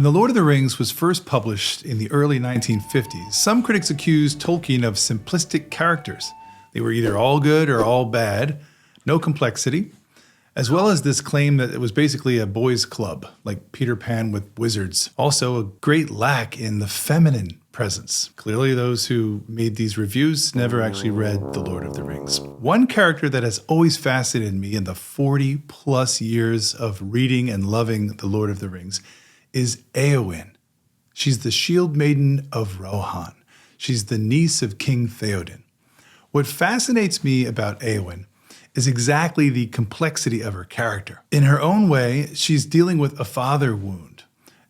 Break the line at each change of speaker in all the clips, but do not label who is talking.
When The Lord of the Rings was first published in the early 1950s, some critics accused Tolkien of simplistic characters. They were either all good or all bad, no complexity, as well as this claim that it was basically a boys' club, like Peter Pan with wizards. Also, a great lack in the feminine presence. Clearly, those who made these reviews never actually read The Lord of the Rings. One character that has always fascinated me in the 40-plus years of reading and loving The Lord of the Rings is Éowyn. She's the shield maiden of Rohan. She's the niece of King Theoden. What fascinates me about Éowyn is exactly the complexity of her character. In her own way, she's dealing with a father wound.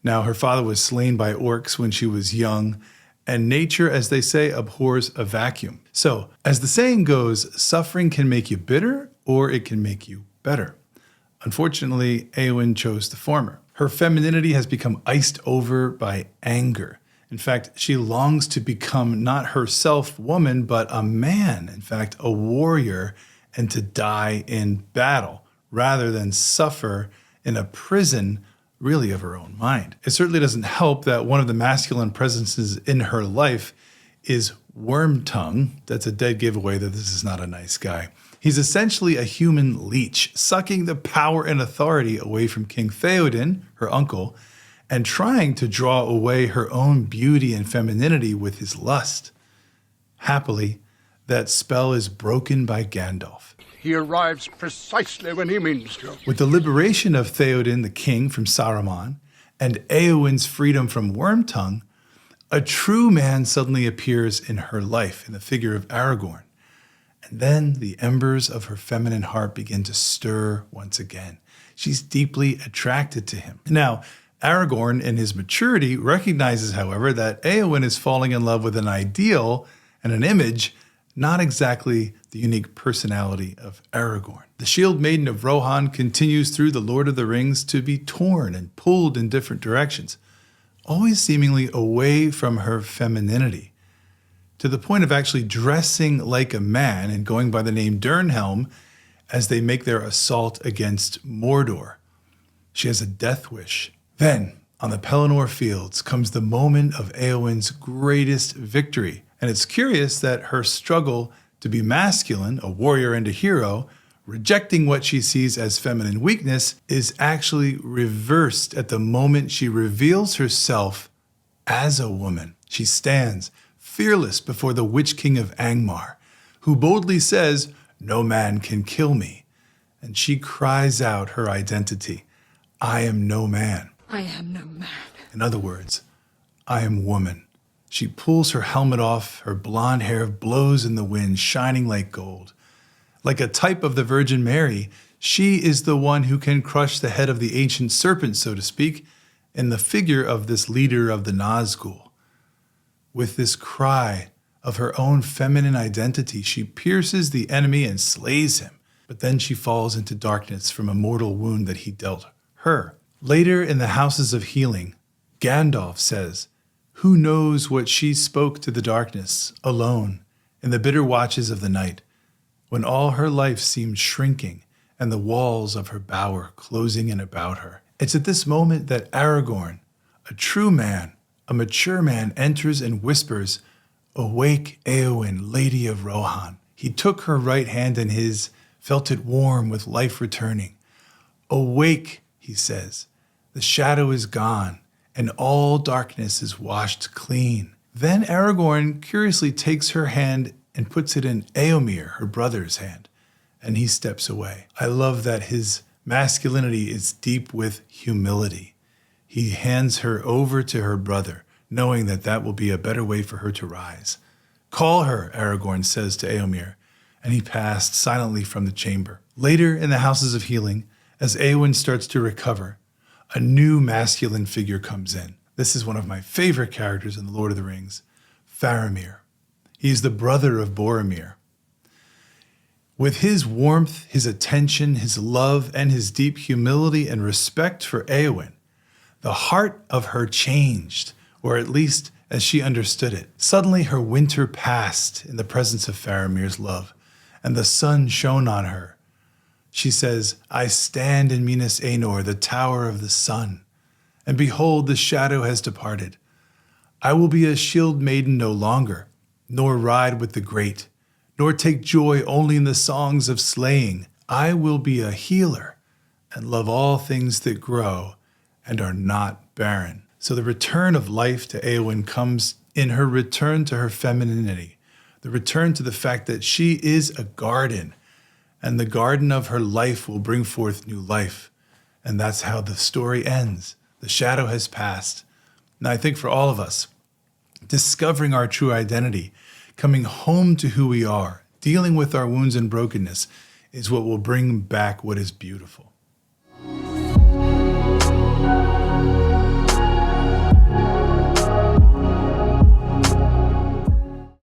Now, her father was slain by orcs when she was young, and nature, as they say, abhors a vacuum. So, as the saying goes, suffering can make you bitter or it can make you better. Unfortunately, Éowyn chose the former. Her femininity has become iced over by anger. In fact, she longs to become not herself woman, but a man, in fact, a warrior, and to die in battle, rather than suffer in a prison, really of her own mind. It certainly doesn't help that one of the masculine presences in her life is Wormtongue. That's a dead giveaway that this is not a nice guy. He's essentially a human leech, sucking the power and authority away from King Theoden, her uncle, and trying to draw away her own beauty and femininity with his lust. Happily, that spell is broken by Gandalf.
He arrives precisely when he means to.
With the liberation of Theoden the king from Saruman and Éowyn's freedom from Wormtongue, a true man suddenly appears in her life in the figure of Aragorn. And then the embers of her feminine heart begin to stir once again. She's deeply attracted to him. Now, Aragorn, in his maturity, recognizes, however, that Éowyn is falling in love with an ideal and an image, not exactly the unique personality of Aragorn. The shield maiden of Rohan continues through The Lord of the Rings to be torn and pulled in different directions, always seemingly away from her femininity, to the point of actually dressing like a man and going by the name Durnhelm as they make their assault against Mordor. She has a death wish. Then, on the Pelennor fields, comes the moment of Éowyn's greatest victory. And it's curious that her struggle to be masculine, a warrior and a hero, rejecting what she sees as feminine weakness, is actually reversed at the moment she reveals herself as a woman. She stands fearless before the Witch King of Angmar, who boldly says, "No man can kill me." And she cries out her identity, "I am no man."
I am no man.
In other words, I am woman. She pulls her helmet off, her blonde hair blows in the wind, shining like gold. Like a type of the Virgin Mary, she is the one who can crush the head of the ancient serpent, so to speak, in the figure of this leader of the Nazgul. With this cry of her own feminine identity, she pierces the enemy and slays him. But then she falls into darkness from a mortal wound that he dealt her. Later in the Houses of Healing, Gandalf says, "Who knows what she spoke to the darkness, alone, in the bitter watches of the night, when all her life seemed shrinking and the walls of her bower closing in about her." It's at this moment that Aragorn, a true man, a mature man, enters and whispers, "Awake, Éowyn, Lady of Rohan." He took her right hand in his, felt it warm with life returning. "Awake," he says, "the shadow is gone, and all darkness is washed clean." Then Aragorn curiously takes her hand and puts it in Éomer, her brother's hand, and he steps away. I love that his masculinity is deep with humility. He hands her over to her brother, knowing that that will be a better way for her to rise. "Call her," Aragorn says to Éomer, and he passed silently from the chamber. Later in the Houses of Healing, as Éowyn starts to recover, a new masculine figure comes in. This is one of my favorite characters in The Lord of the Rings, Faramir. He is the brother of Boromir. With his warmth, his attention, his love, and his deep humility and respect for Éowyn, the heart of her changed, or at least as she understood it. Suddenly her winter passed in the presence of Faramir's love, and the sun shone on her. She says, "I stand in Minas Anor, the tower of the sun." and behold, the shadow has departed. I will be a shield maiden no longer, nor ride with the great, nor take joy only in the songs of slaying. I will be a healer and love all things that grow and are not barren. So the return of life to Éowyn comes in her return to her femininity, the return to the fact that she is a garden, and the garden of her life will bring forth new life. And that's how the story ends. The shadow has passed. And I think for all of us, discovering our true identity, coming home to who we are, dealing with our wounds and brokenness is what will bring back what is beautiful.